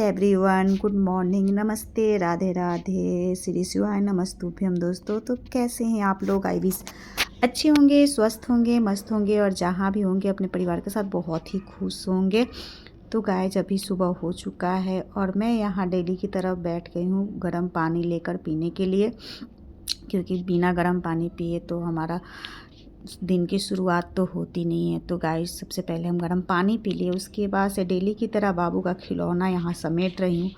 Everyone, good morning, नमस्ते, राधे राधे, श्री शिवाय नमस्तुभ्यम। दोस्तों, तो कैसे हैं आप लोग? आई विश अच्छे होंगे, स्वस्थ होंगे, मस्त होंगे और जहाँ भी होंगे अपने परिवार के साथ बहुत ही खुश होंगे। तो गाइस, अभी सुबह हो चुका है और मैं यहाँ डेली की तरफ बैठ गई हूँ गर्म पानी लेकर पीने के लिए, क्योंकि बिना गर्म पानी पिए तो हमारा दिन की शुरुआत तो होती नहीं है। तो गाइस, सबसे पहले हम गर्म पानी पी लिए, उसके बाद से डेली की तरह बाबू का खिलौना यहाँ समेट रही हूँ,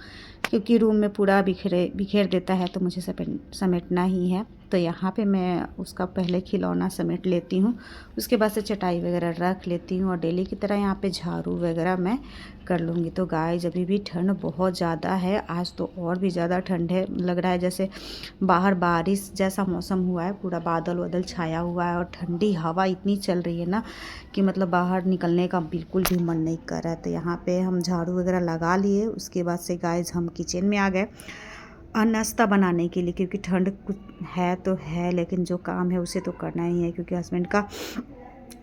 क्योंकि रूम में पूरा बिखेर देता है तो मुझे समेटना ही है। तो यहाँ पे मैं उसका पहले खिलौना समेट लेती हूँ, उसके बाद से चटाई वगैरह रख लेती हूँ और डेली की तरह यहाँ पे झाड़ू वगैरह मैं कर लूँगी। तो गाइस, अभी भी ठंड बहुत ज़्यादा है, आज तो और भी ज़्यादा ठंड है। लग रहा है जैसे बाहर बारिश जैसा मौसम हुआ है, पूरा बादल वादल छाया हुआ है और ठंडी हवा इतनी चल रही है ना कि मतलब बाहर निकलने का बिल्कुल भी मन नहीं कर रहा है। तो यहाँ पे हम झाड़ू वगैरह लगा लिए, उसके बाद से गाइस हम किचन में आ गए नाश्ता बनाने के लिए, क्योंकि ठंड कुछ है तो है, लेकिन जो काम है उसे तो करना ही है, क्योंकि हस्बैंड का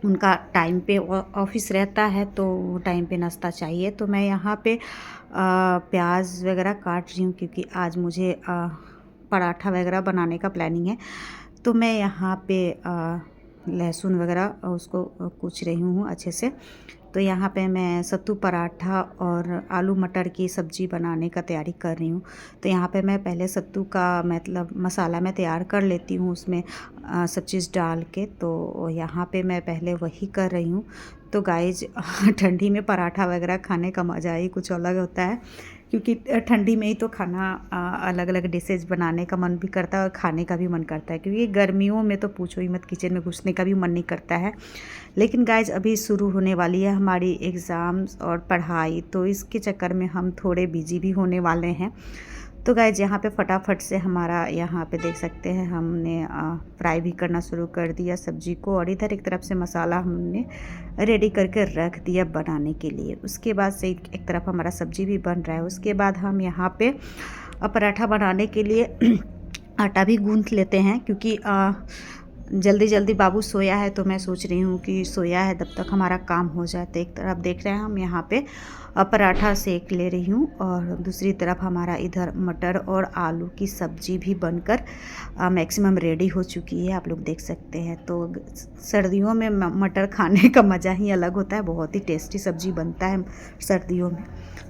उनका टाइम पे ऑफिस रहता है तो टाइम पे नाश्ता चाहिए। तो मैं यहाँ पे प्याज वगैरह काट रही हूँ, क्योंकि आज मुझे पराठा वगैरह बनाने का प्लानिंग है। तो मैं यहाँ पे लहसुन वगैरह उसको कूच रही हूँ अच्छे से। तो यहाँ पे मैं सत्तू पराठा और आलू मटर की सब्ज़ी बनाने का तैयारी कर रही हूँ। तो यहाँ पे मैं पहले सत्तू का मतलब मसाला मैं तैयार कर लेती हूँ, उसमें सब चीज़ डाल के। तो यहाँ पे मैं पहले वही कर रही हूँ। तो गाइस, ठंडी में पराठा वगैरह खाने का मज़ा ही कुछ अलग होता है, क्योंकि ठंडी में ही तो खाना अलग अलग डिशेस बनाने का मन भी करता है और खाने का भी मन करता है, क्योंकि गर्मियों में तो पूछो ही मत, किचन में घुसने का भी मन नहीं करता है। लेकिन गाइज, अभी शुरू होने वाली है हमारी एग्ज़ाम्स और पढ़ाई, तो इसके चक्कर में हम थोड़े बिजी भी होने वाले हैं। तो गाइज, यहाँ पे फटाफट से हमारा यहाँ पे देख सकते हैं हमने फ्राई भी करना शुरू कर दिया सब्जी को, और इधर एक तरफ से मसाला हमने रेडी करके रख दिया बनाने के लिए। उसके बाद से एक तरफ हमारा सब्जी भी बन रहा है। उसके बाद हम यहाँ पे पराठा बनाने के लिए आटा भी गूँथ लेते हैं, क्योंकि जल्दी जल्दी बाबू सोया है, तो मैं सोच रही हूँ कि सोया है तब तक हमारा काम हो जाए। तो एक तरफ देख रहे हैं हम यहाँ पे पराठा सेक ले रही हूँ, और दूसरी तरफ हमारा इधर मटर और आलू की सब्ज़ी भी बनकर मैक्सिमम रेडी हो चुकी है, आप लोग देख सकते हैं। तो सर्दियों में मटर खाने का मज़ा ही अलग होता है, बहुत ही टेस्टी सब्ज़ी बनता है सर्दियों में।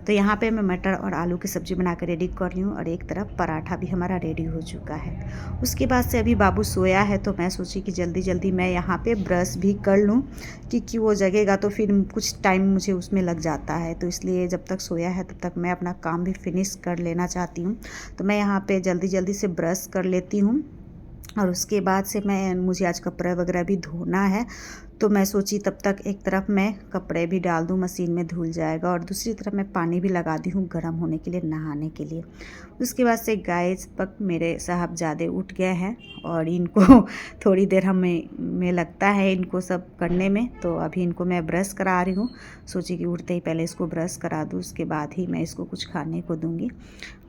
तो यहाँ पे मैं मटर और आलू की सब्ज़ी बना कर रेडी कर रही हूँ, और एक तरफ पराठा भी हमारा रेडी हो चुका है। उसके बाद से अभी बाबू सोया है, तो मैं सोची कि जल्दी जल्दी मैं यहाँ पे ब्रश भी कर लूँ, क्योंकि वो जगेगा तो फिर कुछ टाइम मुझे उसमें लग जाता है। तो इसलिए जब तक सोया है तब तक मैं अपना काम भी फिनिश कर लेना चाहती हूँ। तो मैं यहाँ पे जल्दी जल्दी से ब्रश कर लेती हूँ, और उसके बाद से मुझे आज कपड़े वगैरह भी धोना है। तो मैं सोची तब तक एक तरफ मैं कपड़े भी डाल दूँ, मशीन में धुल जाएगा, और दूसरी तरफ मैं पानी भी लगा दी हूँ गर्म होने के लिए, नहाने के लिए। उसके बाद से गाइस, तक मेरे साहबजादे उठ गए हैं, और इनको थोड़ी देर में लगता है इनको सब करने में। तो अभी इनको मैं ब्रश करा रही हूँ, सोची कि उठते ही पहले इसको ब्रश करा दूँ, उसके बाद ही मैं इसको कुछ खाने को दूँगी।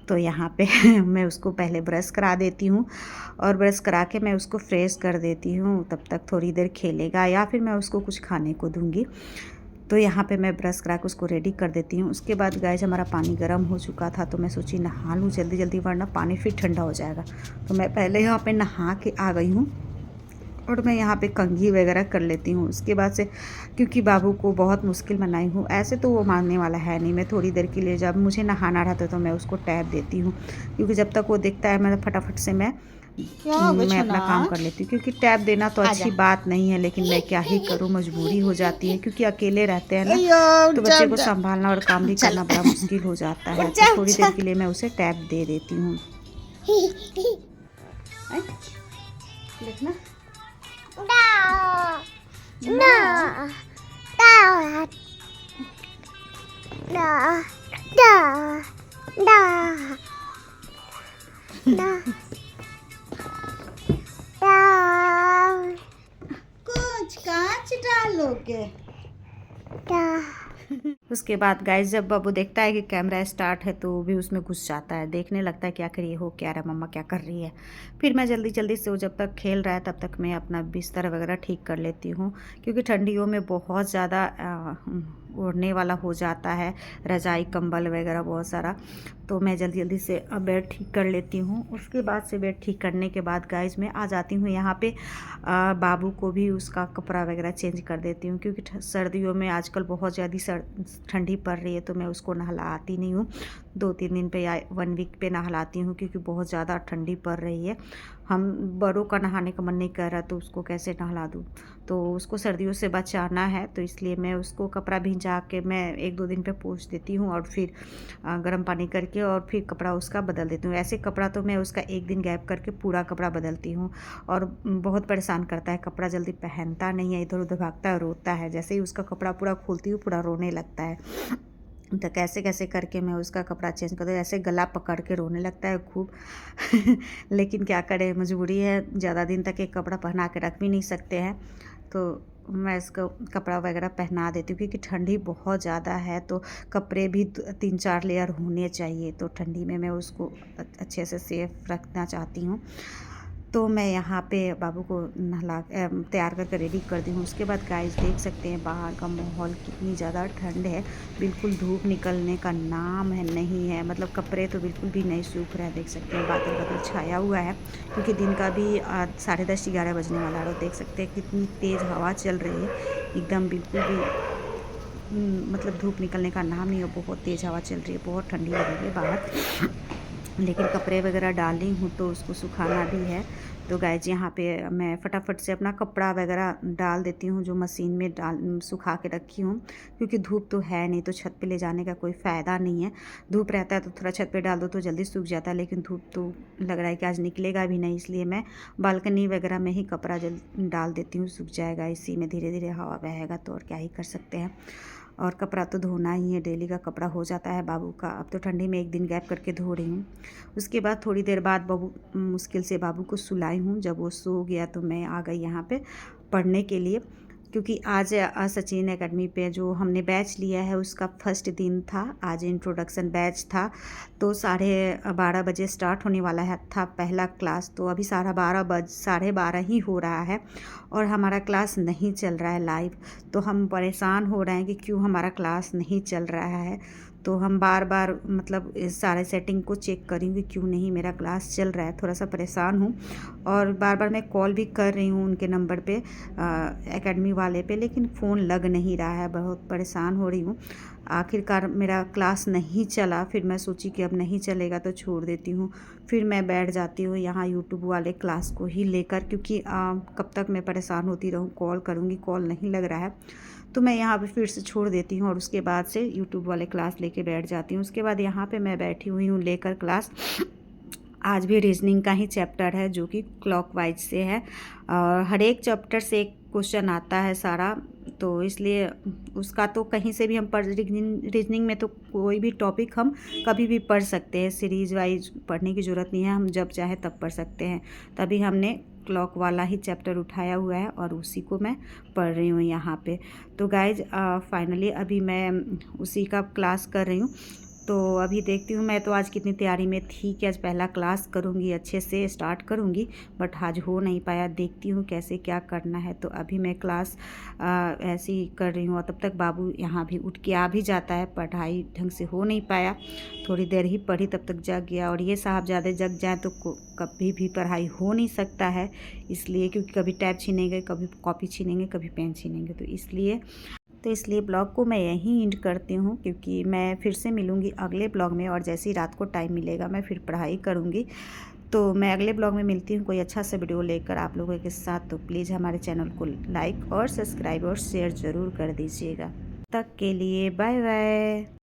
तो यहाँ पे मैं उसको पहले ब्रश करा देती हूँ, और ब्रश करा के मैं उसको फ्रेश कर देती हूँ, तब तक थोड़ी देर खेलेगा या फिर मैं उसको कुछ खाने को दूँगी। तो यहाँ पे मैं ब्रश करा के उसको रेडी कर देती हूँ। उसके बाद गाइस, हमारा पानी गर्म हो चुका था, तो मैं सोची नहा लूँ जल्दी जल्दी, वरना पानी फिर ठंडा हो जाएगा। तो मैं पहले यहाँ पे नहा के आ गई हूँ, और मैं यहाँ पे कंघी वगैरह कर लेती हूँ। उसके बाद से, क्योंकि बाबू को बहुत मुश्किल बनाई हूँ, ऐसे तो वो मानने वाला है नहीं। मैं थोड़ी देर के लिए, जब मुझे नहाना रहता तो मैं उसको टैब देती हूँ, क्योंकि जब तक वो देखता है मैं फटाफट से मैं अपना काम कर लेती हूँ। क्योंकि टैब देना तो अच्छी बात नहीं है, लेकिन मैं क्या ही करूँ, मजबूरी हो जाती है, क्योंकि अकेले रहते हैं ना, तो बच्चे को संभालना और काम भी करना बड़ा मुश्किल हो जाता है। तो थोड़ी देर के लिए मैं उसे टैब दे देती हूँ। देखना, कुछ कांच डालोगे? उसके बाद गाइस जब बब्बू देखता है कि कैमरा स्टार्ट है तो वो भी उसमें घुस जाता है, देखने लगता है कि आखिर ये हो क्या रहा, मम्मा क्या कर रही है। फिर मैं जल्दी जल्दी से, वो जब तक खेल रहा है तब तक मैं अपना बिस्तर वगैरह ठीक कर लेती हूँ, क्योंकि ठंडियों में बहुत ज़्यादा ओढ़ने वाला हो जाता है, रज़ाई कंबल वगैरह बहुत सारा। तो मैं जल्दी जल्दी से बेड ठीक कर लेती हूँ। उसके बाद से बेड ठीक करने के बाद गाइस मैं आ जाती हूँ यहाँ पे, बाबू को भी उसका कपड़ा वगैरह चेंज कर देती हूँ, क्योंकि सर्दियों में आजकल बहुत ज़्यादा ठंडी पड़ रही है, तो मैं उसको नहलाती नहीं हूँ। 2-3 दिन पे या 1 वीक पे नहलाती हूँ, क्योंकि बहुत ज़्यादा ठंडी पड़ रही है। हम बड़ों का नहाने का मन नहीं कर रहा, तो उसको कैसे नहला दूँ। तो उसको सर्दियों से बचाना है, तो इसलिए मैं उसको कपड़ा भिंजा के मैं 1-2 दिन पे पोंछ देती हूँ, और फिर गर्म पानी करके और फिर कपड़ा उसका बदल देती हूँ। ऐसे कपड़ा तो मैं उसका 1 दिन गैप करके पूरा कपड़ा बदलती हूँ, और बहुत परेशान करता है, कपड़ा जल्दी पहनता नहीं है, इधर उधर भागता है, रोता है। जैसे ही उसका कपड़ा पूरा खोलती हूँ पूरा रोने लगता है। तो कैसे कैसे करके मैं उसका कपड़ा चेंज कर दूँ, ऐसे गला पकड़ के रोने लगता है खूब। लेकिन क्या करें, मजबूरी है, ज़्यादा दिन तक एक कपड़ा पहना के रख भी नहीं सकते हैं। तो मैं इसको कपड़ा वगैरह पहना देती हूँ, क्योंकि ठंडी बहुत ज़्यादा है, तो कपड़े भी 3-4 लेयर होने चाहिए। तो ठंडी में मैं उसको अच्छे से सेफ रखना चाहती हूँ। तो मैं यहाँ पे बाबू को नहला तैयार करके रेडी कर दी हूँ। उसके बाद गाइस देख सकते हैं बाहर का माहौल, कितनी ज़्यादा ठंड है, बिल्कुल धूप निकलने का नाम है नहीं है। मतलब कपड़े तो बिल्कुल भी नहीं सूख रहे हैं, देख सकते हैं बादल बादल छाया हुआ है, क्योंकि दिन का भी 10:30-11 बजने वाला है। और देख सकते हैं कितनी तेज़ हवा चल रही है, एकदम बिल्कुल भी मतलब धूप निकलने का नाम नहीं है, बहुत तेज़ हवा चल रही है, बहुत ठंडी लग रही है बाहर। लेकिन कपड़े वगैरह डाली हूँ तो उसको सुखाना भी है। तो गाइज यहाँ पे मैं फटाफट से अपना कपड़ा वगैरह डाल देती हूँ, जो मशीन में सुखा के रखी हूँ, क्योंकि धूप तो है नहीं, तो छत पे ले जाने का कोई फ़ायदा नहीं है। धूप रहता है तो थोड़ा छत पे डाल दो तो जल्दी सूख जाता है, लेकिन धूप तो लग रहा है कि आज निकलेगा भी नहीं, इसलिए मैं बालकनी वगैरह में ही कपड़ा डाल देती हूँ, सूख जाएगा इसी में, धीरे धीरे हवा बहेगा तो, और क्या ही कर सकते हैं। और कपड़ा तो धोना ही है, डेली का कपड़ा हो जाता है बाबू का। अब तो ठंडी में 1 दिन गैप करके धो रही हूँ। उसके बाद थोड़ी देर बाद मुश्किल से बाबू को सुलाई हूँ। जब वो सो गया तो मैं आ गई यहाँ पे पढ़ने के लिए, क्योंकि आज सचिन एकेडमी पे जो हमने बैच लिया है उसका फर्स्ट दिन था। आज इंट्रोडक्शन बैच था, तो 12:30 बजे स्टार्ट होने वाला था पहला क्लास। तो अभी 12:30 ही हो रहा है, और हमारा क्लास नहीं चल रहा है लाइव। तो हम परेशान हो रहे हैं कि क्यों हमारा क्लास नहीं चल रहा है। तो हम बार बार मतलब इस सारे सेटिंग को चेक करेंगे क्यों नहीं मेरा क्लास चल रहा है, थोड़ा सा परेशान हूँ। और बार बार मैं कॉल भी कर रही हूँ उनके नंबर पे, एकेडमी वाले पे, लेकिन फ़ोन लग नहीं रहा है, बहुत परेशान हो रही हूँ। आखिरकार मेरा क्लास नहीं चला, फिर मैं सोची कि अब नहीं चलेगा तो छोड़ देती हूँ। फिर मैं बैठ जाती हूँ यहाँ यूट्यूब वाले क्लास को ही लेकर, क्योंकि कब तक मैं परेशान होती रहूँ, कॉल करूँगी कॉल नहीं लग रहा है, तो मैं यहाँ पे फिर से छोड़ देती हूँ, और उसके बाद से यूट्यूब वाले क्लास लेके बैठ जाती हूँ। उसके बाद यहाँ पे मैं बैठी हुई हूँ लेकर क्लास। आज भी रीजनिंग का ही चैप्टर है, जो कि क्लॉकवाइज से है, और हर एक चैप्टर से एक क्वेश्चन आता है सारा, तो इसलिए उसका तो कहीं से भी हम पढ़, रीजनिंग में तो कोई भी टॉपिक हम कभी भी पढ़ सकते हैं, सीरीज वाइज पढ़ने की ज़रूरत नहीं है, हम जब चाहे तब पढ़ सकते हैं। तभी हमने क्लॉक वाला ही चैप्टर उठाया हुआ है, और उसी को मैं पढ़ रही हूँ यहाँ पे। तो गाइज फाइनली अभी मैं उसी का क्लास कर रही हूँ। तो अभी देखती हूँ, मैं तो आज कितनी तैयारी में थी कि आज पहला क्लास करूँगी, अच्छे से स्टार्ट करूँगी, बट आज हो नहीं पाया। देखती हूँ कैसे क्या करना है। तो अभी मैं क्लास ऐसे ही कर रही हूँ, और तब तक बाबू यहाँ भी उठ के आ भी जाता है। पढ़ाई ढंग से हो नहीं पाया, थोड़ी देर ही पढ़ी तब तक जग गया। और ये साहबजादे जग जाए तो कभी भी पढ़ाई हो नहीं सकता है, इसलिए, क्योंकि कभी टैब छीनेंगे, कभी कॉपी छीनेंगे, कभी पेन छीनेंगे। तो इसलिए ब्लॉग को मैं यहीं एंड करती हूँ, क्योंकि मैं फिर से मिलूँगी अगले ब्लॉग में, और जैसे ही रात को टाइम मिलेगा मैं फिर पढ़ाई करूँगी। तो मैं अगले ब्लॉग में मिलती हूँ कोई अच्छा सा वीडियो लेकर आप लोगों के साथ। तो प्लीज़ हमारे चैनल को लाइक और सब्सक्राइब और शेयर ज़रूर कर दीजिएगा। तब तक के लिए बाय बाय।